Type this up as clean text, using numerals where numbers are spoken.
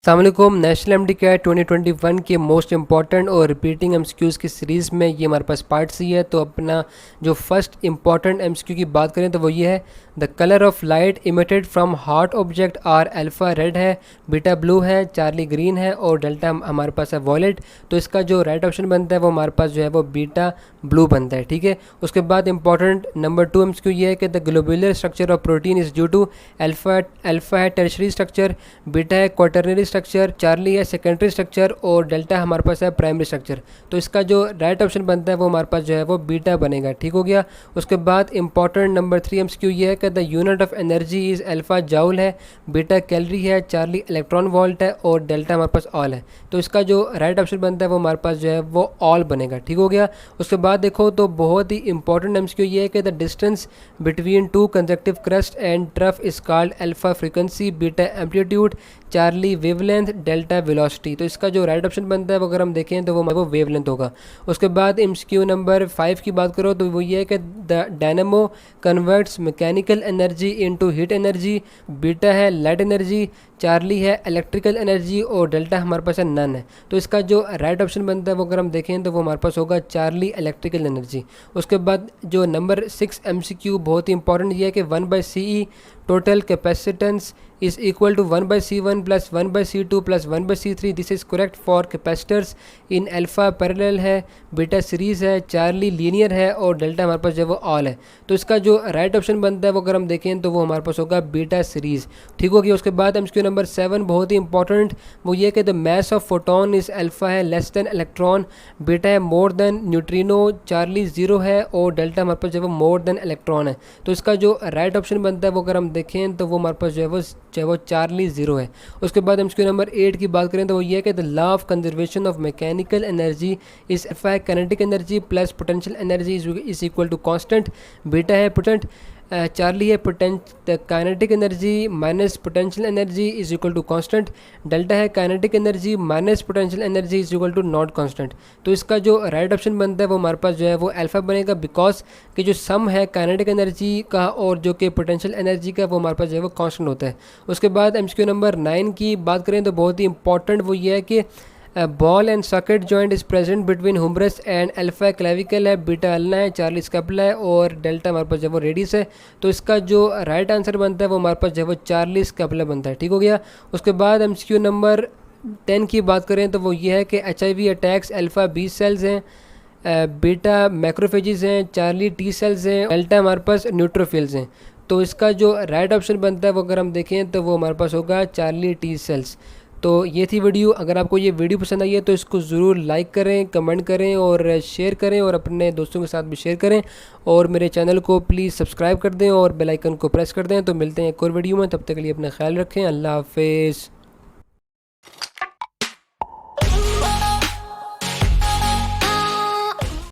अस्सलामुअलैकुम। National MD cat 2021 के most important और रिपीटिंग एमसीक्यूज़ की सीरीज़ में ये हमारे पास पार्ट सी है। तो अपना जो फर्स्ट इंपॉर्टेंट एमसीक्यू की बात करें तो वो ये है, the colour of light emitted from hot object are alpha red है, बीटा ब्लू है, चार्ली ग्रीन है और डेल्टा हमारे पास है वॉयलेट। तो इसका जो राइट ऑप्शन बनता है वो हमारे पास जो है वो बीटा ब्लू बनता है। ठीक है, उसके बाद इंपॉर्टेंट नंबर 2 एमसीक्यू ये है कि the globular structure of protein is due to alpha है टर्शरी स्ट्रक्चर, बीटा है क्वाटरनरी स्ट्रक्चर, चार्ली है सेकेंडरी स्ट्रक्चर और डेल्टा हमारे पास है प्राइमरी स्ट्रक्चर। तो इसका जो राइट ऑप्शन बनता है वो हमारे पास जो है वो बीटा बनेगा। ठीक हो गया। उसके बाद इंपॉर्टेंट नंबर 3 एमसीक्यू ये है कि the unit of energy is alpha joule है, बीटा कैलोरी है, चार्ली इलेक्ट्रॉन वोल्ट है और डेल्टा हमारे पास ऑल है। तो इसका जो राइट ऑप्शन बनता है वो हमारे पास जो है वो ऑल बनेगा। ठीक हो गया। उसके बाद देखो तो बहुत ही इंपॉर्टेंट एमसीक्यू ये है कि the distance between two conjunctive crust and trough is called alpha frequency, beta amplitude, Charlie wavelength, delta velocity. तो इसका जो राइट ऑप्शन बनता है वो अगर हम देखें तो वो वेवलेंथ होगा। उसके बाद एमसीक्यू नंबर 5 की बात करो तो वो ये है कि the dynamo converts mechanical energy into heat energy, beta है लाइट एनर्जी, चार्ली है इलेक्ट्रिकल एनर्जी और डेल्टा हमारे पास है नन है। तो इसका जो राइट ऑप्शन बनता है वो अगर हम देखें तो वो हमारे पास होगा चार्ली इलेक्ट्रिकल एनर्जी। उसके बाद जो नंबर 6 एमसीक्यू बहुत ही इंपॉर्टेंट ये है कि 1/CE total capacitance is equal to 1/C1 plus 1/C2 plus 1/C3। This is correct for capacitors in alpha parallel है, बीटा सीरीज़ है, चार्ली लीनियर है और डेल्टा हमारे पास जो है वो ऑल है। तो इसका जो राइट ऑप्शन बनता है वो अगर हम देखें तो वो हमारे पास होगा बीटा सीरीज़। ठीक हो गया। उसके बाद एमसीक्यू नंबर 7 बहुत ही इंपॉर्टेंट वो ये कि the mass of photon is alpha है लेस देन इलेक्ट्रॉन, बीटा है मोर देन न्यूट्रिनो, चार्ली 0 है और डेल्टा हमारे पास जो है वो मोर देन इलेक्ट्रॉन है। तो इसका जो राइट ऑप्शन बनता है वो अगर हम देखें तो वो हमारे पास जो है वो चार्ली 0 है। उसके बाद एमसीक्यू नंबर 8 की बात करें तो वो ये है कि the law of conservation of mechanical energy is alpha kinetic energy plus potential energy is equal to constant, beta है पोटेंट, चार्ली है kinetic energy minus potential energy is equal to constant, delta है kinetic energy minus potential energy is equal to not constant. तो इसका जो right option बनता है वो हमारे पास जो है वो अल्फा बनेगा, बिकॉज कि जो सम है काइनेटिक एनर्जी का और जो कि पोटेंशियल एनर्जी का वो हमारे पास जो है वो कांस्टेंट होता है। उसके बाद एमसीक्यू नंबर 9 की बात करें तो बहुत ही इंपॉर्टेंट वो ये है कि ball and socket joint is present between Humras and alpha clavicle है, बीटा अल्ना है, चार्ली स्कैपुला है और डेल्टा हमारे पास जो है वो रेडियस है। तो इसका जो राइट आंसर बनता है वो हमारे पास जो है वो चार्ली स्कैपुला बनता है। ठीक हो गया। उसके बाद एमसीक्यू नंबर 10 की बात करें तो वो ये है कि HIV attacks alpha B cells हैं, बीटा मैक्रोफेजिस हैं, चार्ली टी सेल्स हैं, डेल्टा हमारे पास न्यूट्रोफिल्स हैं। तो इसका जो राइट ऑप्शन बनता है वो अगर हम देखें तो वो हमारे पास होगा चार्ली टी सेल्स। तो ये थी वीडियो। अगर आपको ये वीडियो पसंद आई है तो इसको ज़रूर लाइक करें, कमेंट करें और शेयर करें और अपने दोस्तों के साथ भी शेयर करें और मेरे चैनल को प्लीज़ सब्सक्राइब कर दें और बेल आइकन को प्रेस कर दें। तो मिलते हैं एक और वीडियो में, तब तक के लिए अपना ख्याल रखें। अल्लाह हाफिज़।